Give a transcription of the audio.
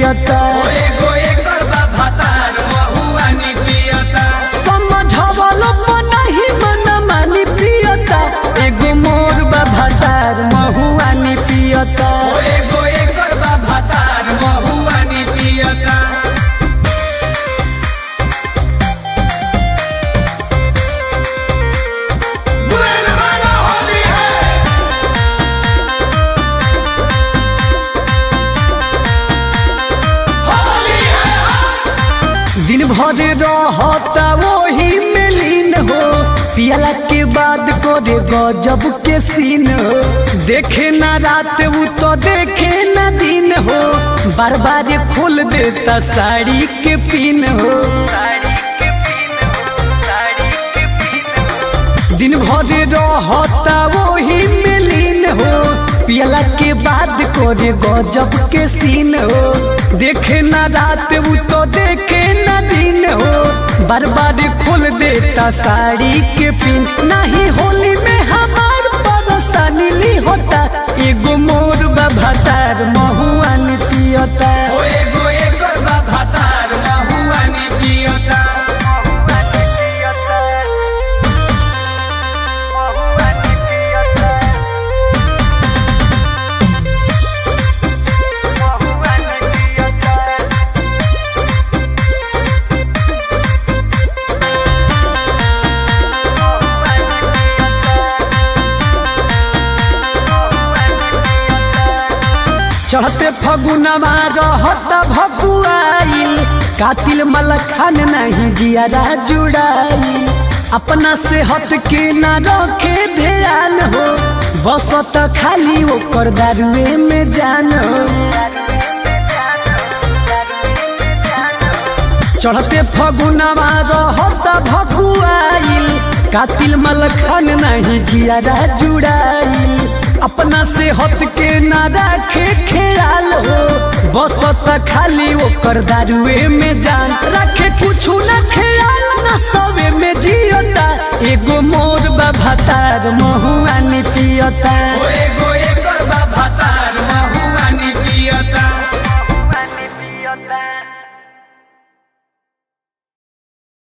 पियता एगो एकर बा भातार महुआ नी पियता समझवलो नहीं मन मानी पियता एगो मोर बा भातार महुआ नी पियता एगो एकर बा भातार महुआ नी पियता दिन भर रहता वही में लीन हो पियला के बाद करे गजब के सीन हो देखे ना रात वो तो देखे ना दिन हो बार बार खोल देता साड़ी के पिन हो दिन भर रहता वही में लीन हो पियला के बाद करे गजब के सीन हो देखे ना रात वो तो देखे ना दिन हो बार बार खोल देता साड़ी के पिन नहीं होली में हमार परेशानी ली होता एगो मोर बा भातार महुआ नी पियता एगो एकर बा भातार महुआ नी पियता चढ़ते फगुनमा रहता भकुआइल कातिल मलखान नहीं जियारा जुड़ाई अपना सेहत के ना रखे ध्यान हो बसत खाली ओकर दारुए में जान हो चढ़ते फगुनमा रहता भकुआइल कातिल मलखान नहीं जियारा जुड़ाई अपना सेहत के ना रखे ख्याल हो बसत खाली ओकर दारुए में जान रखे कुछ न ख्याल न सवे में जियता एगो मोर बा भातार